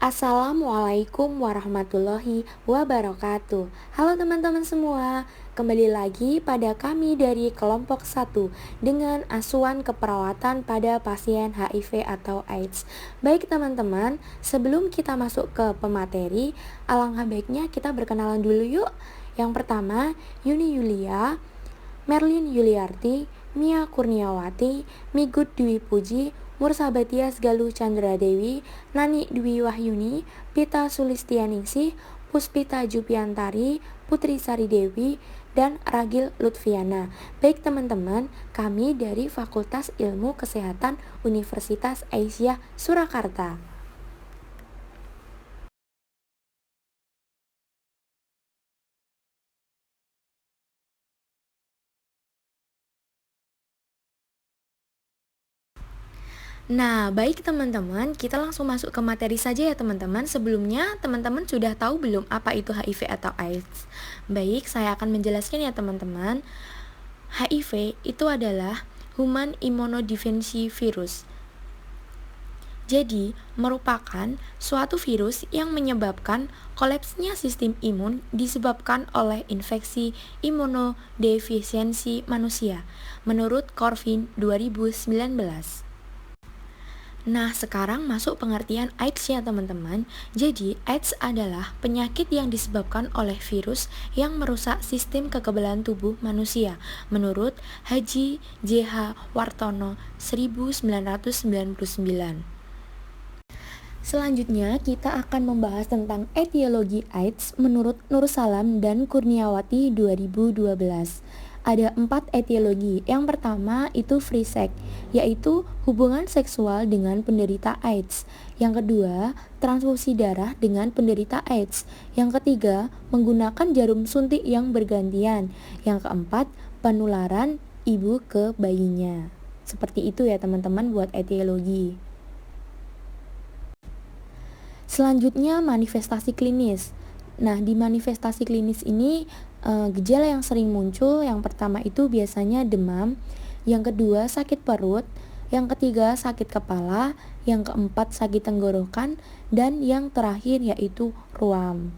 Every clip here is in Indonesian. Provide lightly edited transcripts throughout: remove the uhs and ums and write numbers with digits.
Assalamualaikum warahmatullahi wabarakatuh. Halo teman-teman semua, kembali lagi pada kami dari kelompok 1 dengan asuhan keperawatan pada pasien HIV atau AIDS. Baik teman-teman, sebelum kita masuk ke pemateri, alangkah baiknya kita berkenalan dulu yuk. Yang pertama, Yuni Yulia, Merlin Yuliarti, Mia Kurniawati, Migut Dwi Puji, Mursabatias Galuh Chandra Dewi, Nani Dwi Wahyuni, Pita Sulistianingsih, Puspita Jupiantari, Putri Sari Dewi, dan Ragil Lutfiana. Baik teman-teman, kami dari Fakultas Ilmu Kesehatan Universitas Aisyah Surakarta. Nah, baik teman-teman, kita langsung masuk ke materi saja ya teman-teman. Sebelumnya, teman-teman sudah tahu belum apa itu HIV atau AIDS? Baik, saya akan menjelaskan ya teman-teman. HIV itu adalah Human Immunodeficiency Virus. Jadi, merupakan suatu virus yang menyebabkan kolapsnya sistem imun disebabkan oleh infeksi imunodefisiensi manusia, menurut Corvin 2019. Nah, sekarang masuk pengertian AIDS ya teman-teman. Jadi, AIDS adalah penyakit yang disebabkan oleh virus yang merusak sistem kekebalan tubuh manusia, menurut Haji J.H. Wartono 1999. Selanjutnya, kita akan membahas tentang etiologi AIDS menurut Nur Salam dan Kurniawati 2012. Ada 4 etiologi. Yang pertama itu free sex, yaitu hubungan seksual dengan penderita AIDS. Yang kedua, transfusi darah dengan penderita AIDS. Yang ketiga, menggunakan jarum suntik yang bergantian. Yang keempat, penularan ibu ke bayinya. Seperti itu ya teman-teman buat etiologi. Selanjutnya manifestasi klinis. Nah, di manifestasi klinis ini gejala yang sering muncul yang pertama itu biasanya demam, yang kedua sakit perut, yang ketiga sakit kepala, yang keempat sakit tenggorokan, dan yang terakhir yaitu ruam.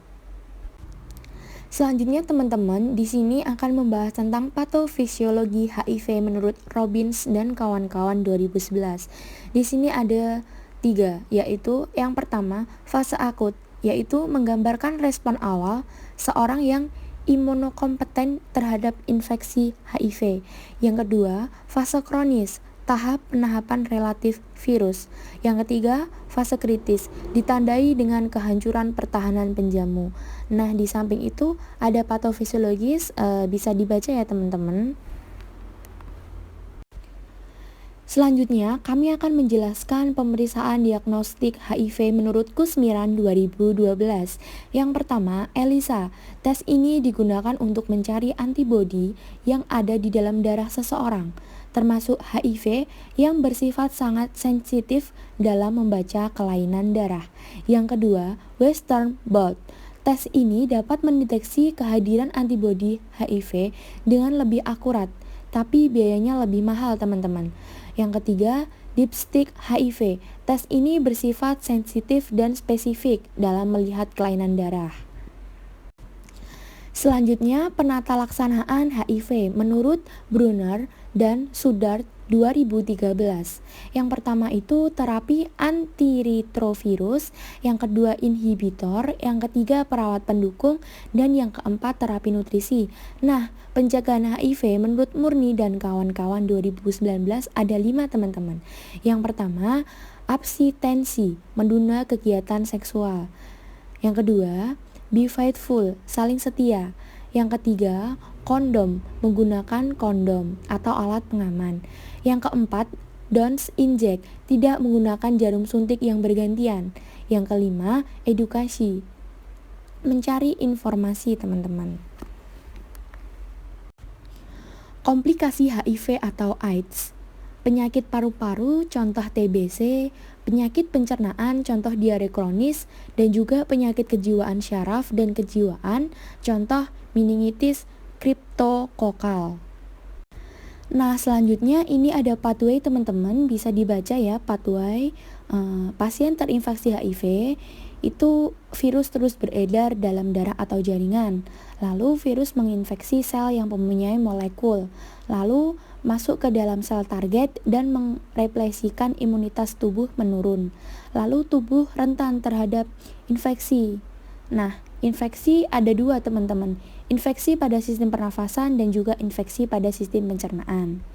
Selanjutnya teman-teman, di sini akan membahas tentang patofisiologi HIV menurut Robbins dan kawan-kawan 2011. Di sini ada 3, yaitu yang pertama, fase akut, yaitu menggambarkan respon awal seorang yang imunokompeten terhadap infeksi HIV. Yang kedua, fase kronis, tahap penahapan relatif virus. Yang ketiga, fase kritis, ditandai dengan kehancuran pertahanan penjamu. Nah, di samping itu ada patofisiologis, bisa dibaca ya teman-teman. Selanjutnya, kami akan menjelaskan pemeriksaan diagnostik HIV menurut Kusmiran 2012. Yang pertama, ELISA. Tes ini digunakan untuk mencari antibodi yang ada di dalam darah seseorang, termasuk HIV yang bersifat sangat sensitif dalam membaca kelainan darah. Yang kedua, Western blot. Tes ini dapat mendeteksi kehadiran antibodi HIV dengan lebih akurat, tapi biayanya lebih mahal teman-teman. Yang ketiga, dipstick HIV. Tes ini bersifat sensitif dan spesifik dalam melihat kelainan darah. Selanjutnya, penata laksanaan HIV menurut Brunner dan Sudar 2013. Yang pertama itu terapi antiretrovirus, yang kedua inhibitor, yang ketiga perawat pendukung, dan yang keempat terapi nutrisi. Nah, penjagaan HIV menurut Murni dan kawan-kawan 2019 ada 5 teman-teman. Yang pertama, abstinensi, menunda kegiatan seksual. Yang kedua, be faithful, saling setia. Yang ketiga, kondom, menggunakan kondom atau alat pengaman. Yang keempat, don't inject, tidak menggunakan jarum suntik yang bergantian. Yang kelima, edukasi, mencari informasi teman-teman. Komplikasi HIV atau AIDS. Penyakit paru-paru, contoh TBC, penyakit pencernaan, contoh diare kronis, dan juga penyakit kejiwaan syaraf dan kejiwaan, contoh meningitis kriptokokal. Nah, selanjutnya ini ada pathway teman-teman, bisa dibaca ya pathway. pasien terinfeksi HIV itu virus terus beredar dalam darah atau jaringan. Lalu virus menginfeksi sel yang mempunyai molekul. Lalu masuk ke dalam sel target dan mereplikasikan imunitas tubuh menurun. Lalu tubuh rentan terhadap infeksi. Nah, infeksi ada dua teman-teman. Infeksi pada sistem pernafasan dan juga infeksi pada sistem pencernaan.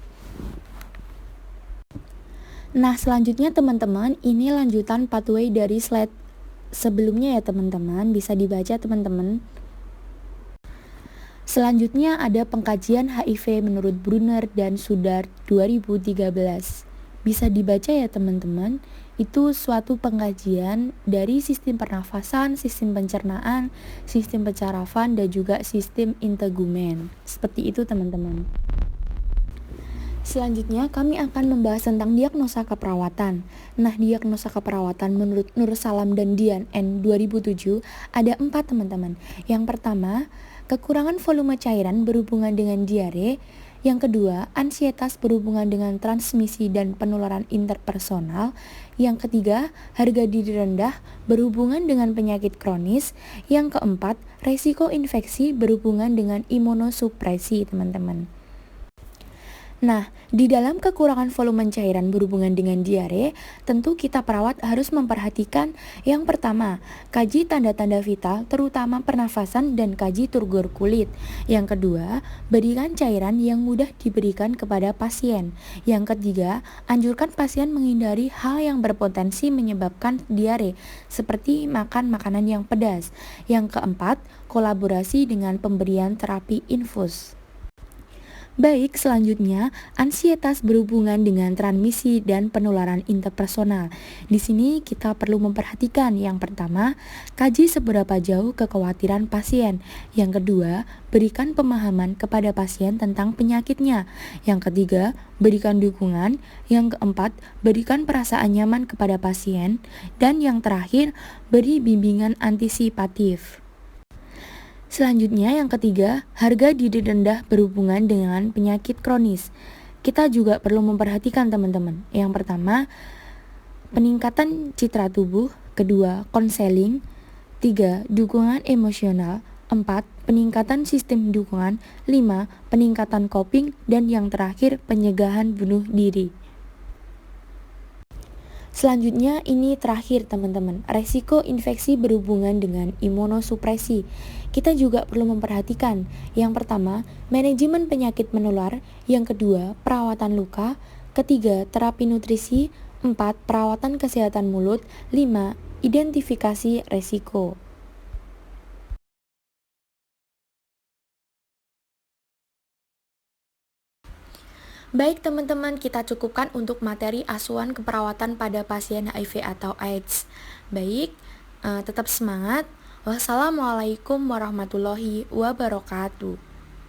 Nah, selanjutnya teman-teman, ini lanjutan pathway dari slide sebelumnya ya teman-teman, bisa dibaca teman-teman. Selanjutnya ada pengkajian HIV menurut Brunner dan Sudar 2013. Bisa dibaca ya teman-teman, itu suatu pengkajian dari sistem pernafasan, sistem pencernaan, sistem pencarafan, dan juga sistem integumen. Seperti itu teman-teman. Selanjutnya kami akan membahas tentang diagnosa keperawatan. Nah, diagnosa keperawatan menurut Nur Salam dan Dian N 2007 ada 4 teman-teman. Yang pertama, kekurangan volume cairan berhubungan dengan diare. Yang kedua, ansietas berhubungan dengan transmisi dan penularan interpersonal. Yang ketiga, harga diri rendah berhubungan dengan penyakit kronis. Yang keempat, resiko infeksi berhubungan dengan imunosupresi, teman-teman. Nah, di dalam kekurangan volume cairan berhubungan dengan diare, tentu kita perawat harus memperhatikan yang pertama, kaji tanda-tanda vital terutama pernafasan dan kaji turgor kulit. Yang kedua, berikan cairan yang mudah diberikan kepada pasien. Yang ketiga, anjurkan pasien menghindari hal yang berpotensi menyebabkan diare, seperti makan makanan yang pedas. Yang keempat, kolaborasi dengan pemberian terapi infus. Baik, selanjutnya, ansietas berhubungan dengan transmisi dan penularan interpersonal. Di sini kita perlu memperhatikan yang pertama, kaji seberapa jauh kekhawatiran pasien. Yang kedua, berikan pemahaman kepada pasien tentang penyakitnya. Yang ketiga, berikan dukungan. Yang keempat, berikan perasaan nyaman kepada pasien. Dan yang terakhir, beri bimbingan antisipatif. Selanjutnya yang ketiga, harga diri rendah berhubungan dengan penyakit kronis. Kita juga perlu memperhatikan teman-teman. Yang pertama, peningkatan citra tubuh. Kedua, konseling. Tiga, dukungan emosional. 4. Peningkatan sistem dukungan. 5. Peningkatan coping. Dan yang terakhir, pencegahan bunuh diri. Selanjutnya ini terakhir teman-teman, resiko infeksi berhubungan dengan imunosupresi. Kita juga perlu memperhatikan, yang pertama, manajemen penyakit menular, yang kedua, perawatan luka, ketiga, terapi nutrisi, 4. Perawatan kesehatan mulut, 5. Identifikasi resiko. Baik teman-teman, kita cukupkan untuk materi asuhan keperawatan pada pasien HIV atau AIDS. Baik, tetap semangat. Wassalamualaikum warahmatullahi wabarakatuh.